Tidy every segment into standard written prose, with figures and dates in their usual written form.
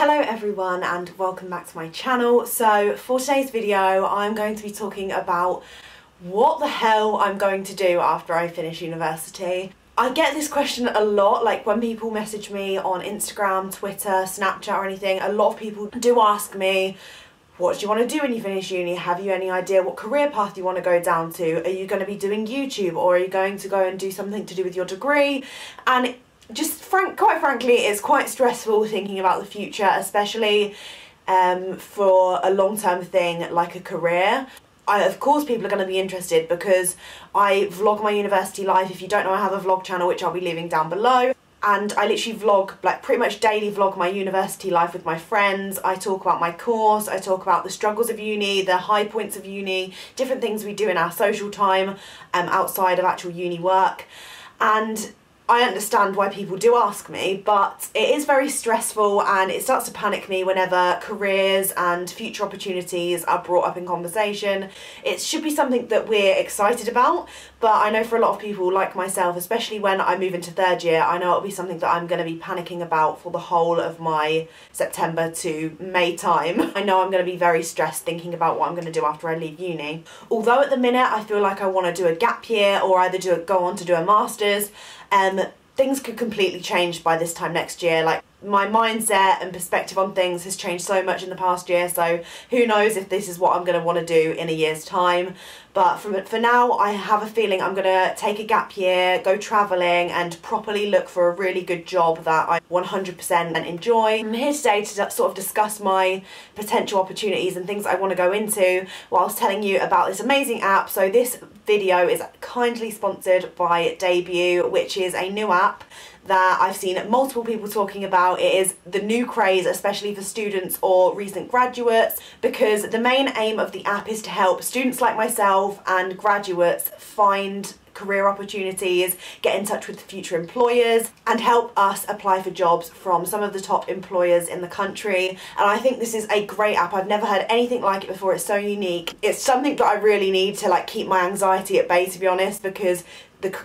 Hello everyone and welcome back to my channel. So for today's video I'm going to be talking about what the hell I'm going to do after I finish university. I get this question a lot, like when people message me on Instagram, Twitter, Snapchat or anything. A lot of people do ask me, what do you want to do when you finish uni? Have you any idea what career path you want to go down to? Are you going to be doing YouTube or are you going to go and do something to do with your degree? And just quite frankly, it's quite stressful thinking about the future, especially for a long-term thing like a career. Of course people are going to be interested because I vlog my university life. If you don't know, I have a vlog channel which I'll be leaving down below. And I literally vlog, like pretty much daily vlog my university life with my friends. I talk about my course, I talk about the struggles of uni, the high points of uni, different things we do in our social time outside of actual uni work. And I understand why people do ask me, but it is very stressful and it starts to panic me whenever careers and future opportunities are brought up in conversation. It should be something that we're excited about, but I know for a lot of people like myself, especially when I move into third year, I know it'll be something that I'm going to be panicking about for the whole of my September to May time. I know I'm going to be very stressed thinking about what I'm going to do after I leave uni. Although at the minute I feel like I want to do a gap year or either go on to do a master's, things could completely change by this time next year. Like, my mindset and perspective on things has changed so much in the past year, so who knows if this is what I'm going to want to do in a year's time. But for now, I have a feeling I'm going to take a gap year, go travelling and properly look for a really good job that I 100% enjoy. I'm here today to sort of discuss my potential opportunities and things I want to go into whilst telling you about this amazing app. So this video is kindly sponsored by Debut, which is a new app that I've seen multiple people talking about. It is the new craze, especially for students or recent graduates, because the main aim of the app is to help students like myself and graduates find career opportunities, get in touch with future employers and help us apply for jobs from some of the top employers in the country. And I think this is a great app. I've never heard anything like it before. It's so unique. It's something that I really need to keep my anxiety at bay, to be honest, because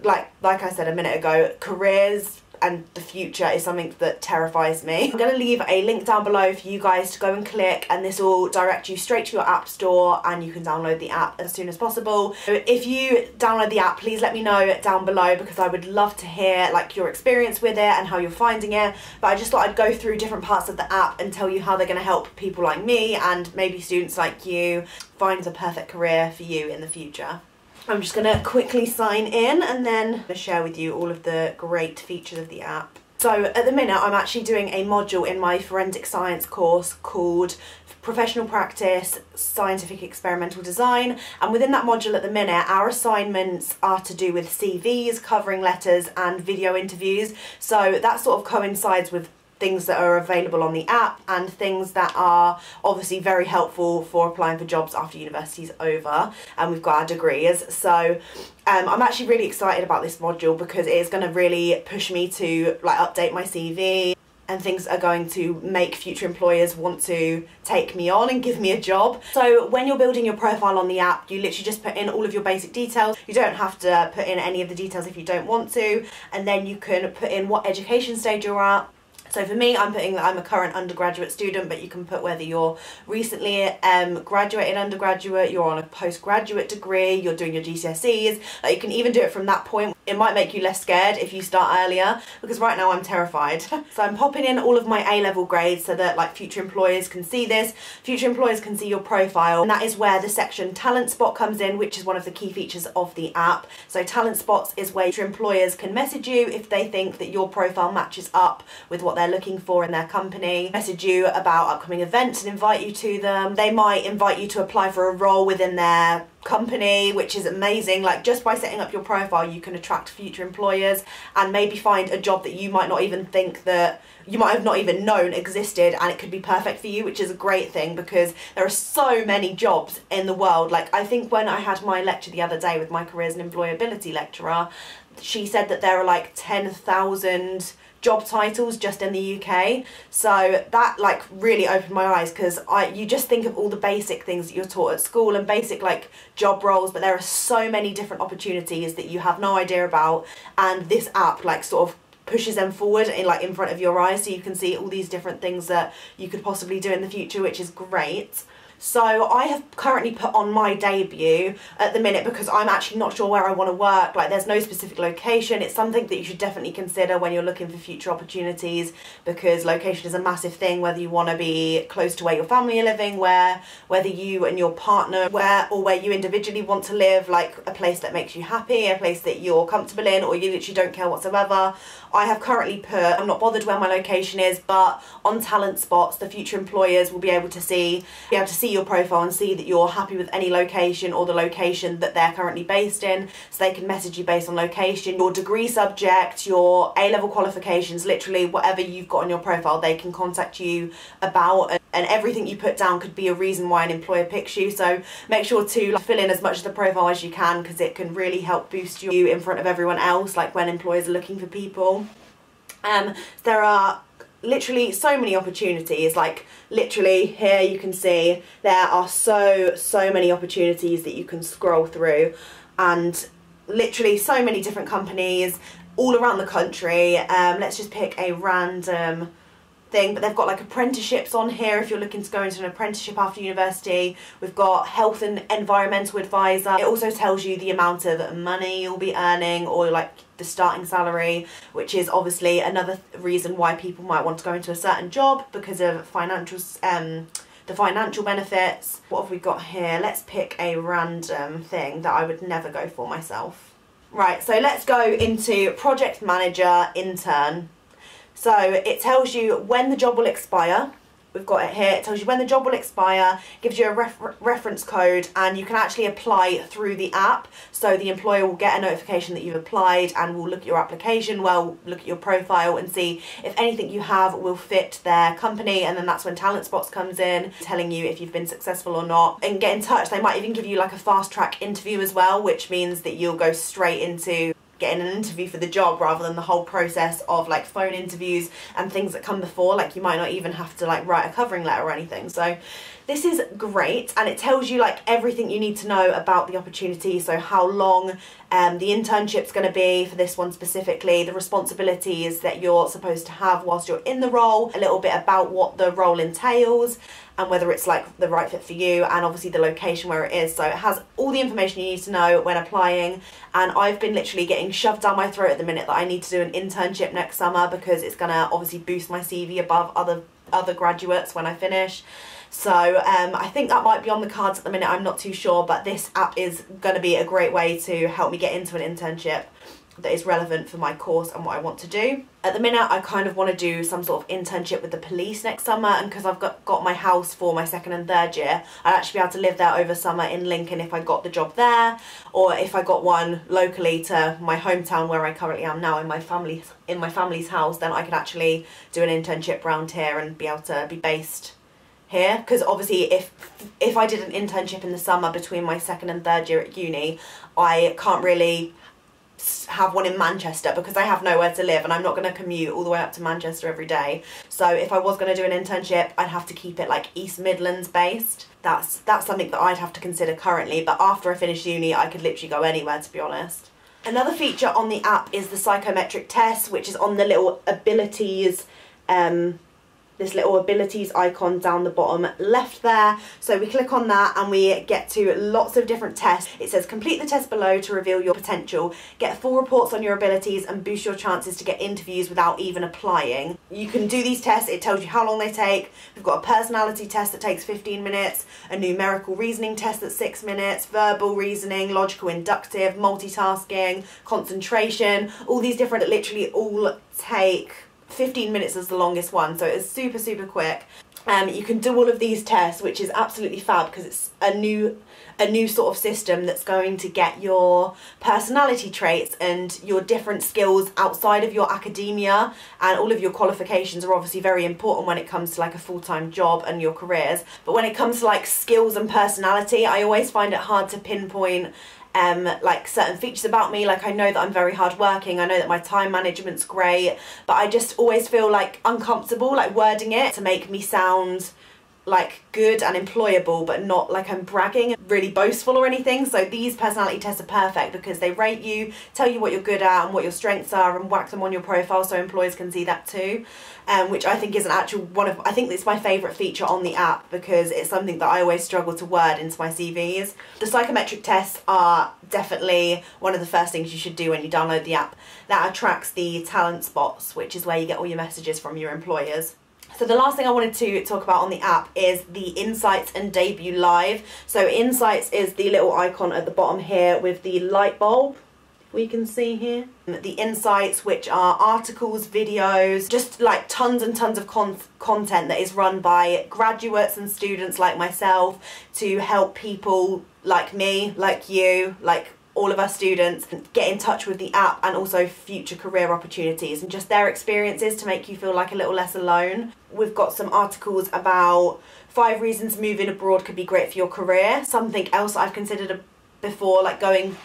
like I said a minute ago, careers and the future is something that terrifies me. I'm going to leave a link down below for you guys to go and click, and this will direct you straight to your app store and you can download the app as soon as possible. So if you download the app, please let me know down below because I would love to hear your experience with it and how you're finding it. But I just thought I'd go through different parts of the app and tell you how they're going to help people like me and maybe students like you find the perfect career for you in the future. I'm just going to quickly sign in and then share with you all of the great features of the app. So at the minute I'm actually doing a module in my forensic science course called Professional Practice Scientific Experimental Design, and within that module at the minute our assignments are to do with CVs, covering letters and video interviews. So that sort of coincides with things that are available on the app and things that are obviously very helpful for applying for jobs after university's over and we've got our degrees. So I'm actually really excited about this module because it is going to really push me to update my CV and things that are going to make future employers want to take me on and give me a job. So when you're building your profile on the app, you literally just put in all of your basic details. You don't have to put in any of the details if you don't want to, and then you can put in what education stage you're at. So for me, I'm putting that I'm a current undergraduate student, but you can put whether you're recently graduated undergraduate, you're on a postgraduate degree, you're doing your GCSEs. You can even do it from that point. It might make you less scared if you start earlier, because right now I'm terrified. So I'm popping in all of my A-level grades so that future employers can see this. Future employers can see your profile, and that is where the section Talent Spot comes in, which is one of the key features of the app. So Talent Spots is where future employers can message you if they think that your profile matches up with what they're looking for in their company, message you about upcoming events and invite you to them. They might invite you to apply for a role within their company, which is amazing. Just by setting up your profile you can attract future employers and maybe find a job that you might not even think that you might have not even known existed, and it could be perfect for you, which is a great thing because there are so many jobs in the world. I think when I had my lecture the other day with my careers and employability lecturer, she said that there are 10,000 job titles just in the UK. So that really opened my eyes, because you just think of all the basic things that you're taught at school and basic job roles, but there are so many different opportunities that you have no idea about, and this app sort of pushes them forward in front of your eyes, so you can see all these different things that you could possibly do in the future, which is great. So I have currently put on my debut at the minute because I'm actually not sure where I want to work. Like, there's no specific location. It's something that you should definitely consider when you're looking for future opportunities, because location is a massive thing, whether you want to be close to where your family are living, whether you and your partner, where you individually want to live, like a place that makes you happy, a place that you're comfortable in, or you literally don't care whatsoever. I have currently put, I'm not bothered where my location is, but on talent spots, the future employers will be able to see your profile and see that you're happy with any location or the location that they're currently based in, so they can message you based on location, your degree subject, your A-level qualifications, literally whatever you've got on your profile, they can contact you about, and everything you put down could be a reason why an employer picks you. So make sure to fill in as much of the profile as you can, because it can really help boost you in front of everyone else, like when employers are looking for people. There are literally so many opportunities, like literally here you can see there are so many opportunities that you can scroll through, and literally so many different companies all around the country. Let's just pick a random thing, but they've got like apprenticeships on here if you're looking to go into an apprenticeship after university. We've got health and environmental advisor. It also tells you the amount of money you'll be earning, or like the starting salary, which is obviously another reason why people might want to go into a certain job, because of the financial benefits. What have we got here? Let's pick a random thing that I would never go for myself. Right, so let's go into project manager intern. So it tells you when the job will expire. We've got it here. It tells you when the job will expire, gives you a reference code, and you can actually apply through the app. So the employer will get a notification that you've applied and will look at your application, look at your profile and see if anything you have will fit their company, and then that's when Talent Spots comes in, telling you if you've been successful or not, and get in touch. They might even give you like a fast track interview as well, which means that you'll go straight into getting an interview for the job, rather than the whole process of like phone interviews and things that come before. Like, you might not even have to like write a covering letter or anything. So this is great, and it tells you like everything you need to know about the opportunity. So how long the internship's going to be for this one specifically, the responsibilities that you're supposed to have whilst you're in the role, a little bit about what the role entails and whether it's like the right fit for you, and obviously the location where it is. So it has all the information you need to know when applying, and I've been literally getting shoved down my throat at the minute that I need to do an internship next summer, because it's going to obviously boost my CV above other graduates when I finish. So I think that might be on the cards at the minute, I'm not too sure, but this app is going to be a great way to help me get into an internship that is relevant for my course and what I want to do. At the minute I kind of want to do some sort of internship with the police next summer, and because I've got my house for my second and third year, I'd actually be able to live there over summer in Lincoln if I got the job there, or if I got one locally to my hometown where I currently am now in my family's house, then I could actually do an internship around here and be able to be based here. Because obviously if I did an internship in the summer between my second and third year at uni, I can't really have one in Manchester because I have nowhere to live, and I'm not going to commute all the way up to Manchester every day. So if I was going to do an internship, I'd have to keep it like East Midlands based. That's something that I'd have to consider currently, but after I finish uni I could literally go anywhere, to be honest. Another feature on the app is the psychometric test, which is on the little abilities this little abilities icon down the bottom left there. So we click on that and we get to lots of different tests. It says complete the test below to reveal your potential, get full reports on your abilities and boost your chances to get interviews without even applying. You can do these tests, it tells you how long they take. We've got a personality test that takes 15 minutes, a numerical reasoning test that's 6 minutes, verbal reasoning, logical inductive, multitasking, concentration, all these different, literally all take 15 minutes is the longest one, so it's super quick. You can do all of these tests, which is absolutely fab because it's a new sort of system that's going to get your personality traits and your different skills outside of your academia, and all of your qualifications are obviously very important when it comes to like a full-time job and your careers, but when it comes to like skills and personality, I always find it hard to pinpoint like certain features about me. Like, I know that I'm very hardworking, I know that my time management's great, but I just always feel like uncomfortable like wording it to make me sound like good and employable, but not like I'm bragging, really boastful or anything. So these personality tests are perfect because they rate you, tell you what you're good at and what your strengths are, and whack them on your profile so employers can see that too. Which I think is an actual I think it's my favourite feature on the app because it's something that I always struggle to word into my CVs. The psychometric tests are definitely one of the first things you should do when you download the app. That attracts the talent spots, which is where you get all your messages from your employers. So the last thing I wanted to talk about on the app is the Insights and Debut Live. So Insights is the little icon at the bottom here with the light bulb, we can see here. The Insights, which are articles, videos, just like tons and tons of content that is run by graduates and students like myself to help people like me, like you, like all of our students get in touch with the app, and also future career opportunities and just their experiences to make you feel like a little less alone. We've got some articles about 5 reasons moving abroad could be great for your career. Something else I've considered before, like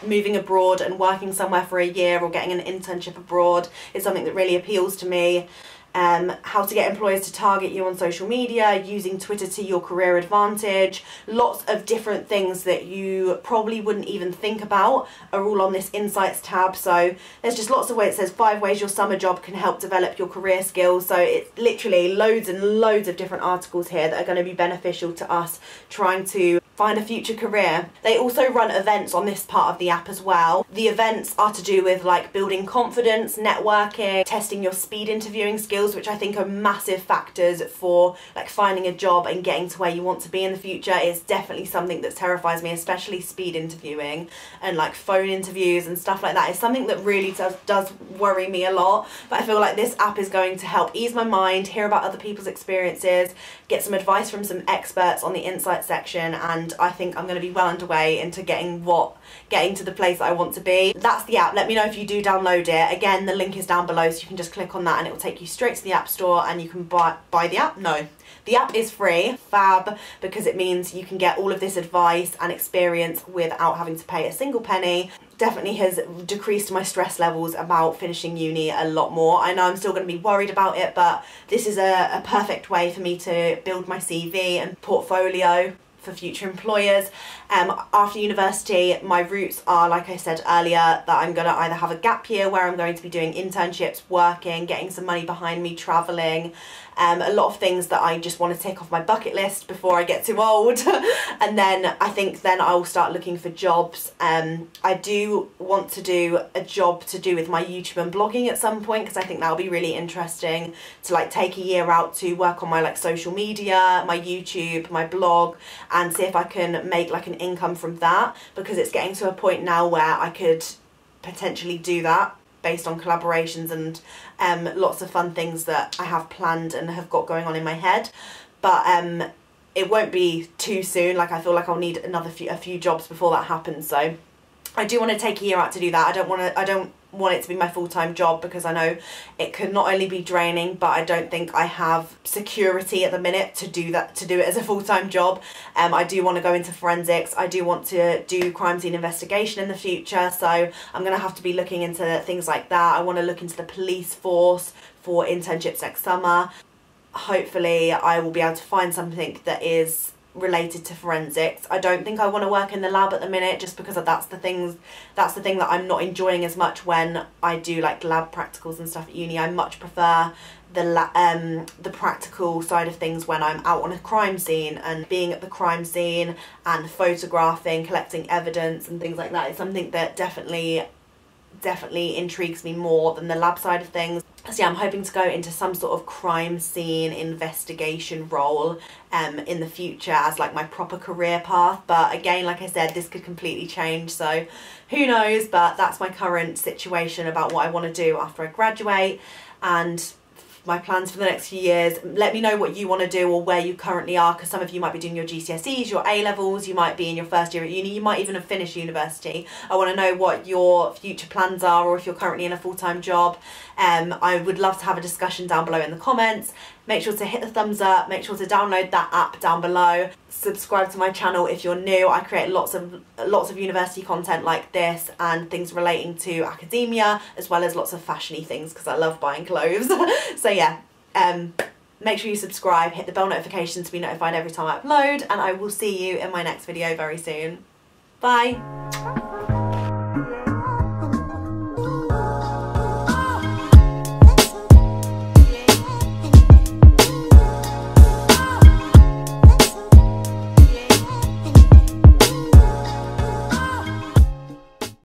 moving abroad and working somewhere for a year or getting an internship abroad, is something that really appeals to me. How to get employers to target you on social media, using Twitter to your career advantage. Lots of different things that you probably wouldn't even think about are all on this Insights tab. So there's just lots of ways. It says 5 ways your summer job can help develop your career skills. So it's literally loads and loads of different articles here that are going to be beneficial to us trying to find a future career. They also run events on this part of the app as well. The events are to do with like building confidence, networking, testing your speed interviewing skills, which I think are massive factors for like finding a job and getting to where you want to be in the future. Is definitely something that terrifies me, especially speed interviewing and like phone interviews and stuff like that. Is something that really does worry me a lot. But I feel like this app is going to help ease my mind, hear about other people's experiences, get some advice from some experts on the Insight section, and I think I'm going to be well underway into getting to the place that I want to be. That's the app. Let me know if you do download it. Again, the link is down below, so you can just click on that and it will take you straight to the App Store and you can buy the app. No, the app is free. Fab, because it means you can get all of this advice and experience without having to pay a single penny. Definitely has decreased my stress levels about finishing uni a lot more. I know I'm still going to be worried about it, but this is a perfect way for me to build my CV and portfolio for future employers. After university, my routes are, like I said earlier, that I'm going to either have a gap year where I'm going to be doing internships, working, getting some money behind me, travelling, a lot of things that I just want to tick off my bucket list before I get too old. And then I think then I will start looking for jobs. I do want to do a job to do with my YouTube and blogging at some point, because I think that'll be really interesting to like take a year out to work on my like social media, my YouTube, my blog, and see if I can make like an income from that, because it's getting to a point now where I could potentially do that based on collaborations and lots of fun things that I have planned and have got going on in my head. But it won't be too soon. Like I feel like I'll need a few jobs before that happens. So I do want to take a year out to do that. I don't want it to be my full-time job, because I know it could not only be draining, but I don't think I have security at the minute to do it as a full-time job. I do want to go into forensics. I do want to do crime scene investigation in the future, so I'm going to have to be looking into things like that. I want to look into the police force for internships next summer. Hopefully I will be able to find something that is related to forensics. I don't think I want to work in the lab at the minute, just because that's the thing that I'm not enjoying as much when I do like lab practicals and stuff at uni. I much prefer the practical side of things when I'm out on a crime scene, and being at the crime scene and photographing, collecting evidence and things like that is something that definitely intrigues me more than the lab side of things. So yeah, I'm hoping to go into some sort of crime scene investigation role in the future as like my proper career path. But again, like I said, this could completely change, so who knows. But that's my current situation about what I want to do after I graduate and my plans for the next few years. Let me know what you want to do or where you currently are, because some of you might be doing your GCSEs, your A-levels, you might be in your first year at uni, you might even have finished university. I want to know what your future plans are, or if you're currently in a full-time job. I would love to have a discussion down below in the comments. Make sure to hit the thumbs up, make sure to download that app down below. Subscribe to my channel if you're new. I create lots of university content like this and things relating to academia, as well as lots of fashiony things, because I love buying clothes. So yeah, Make sure you subscribe, hit the bell notification to be notified every time I upload, and I will see you in my next video very soon. Bye!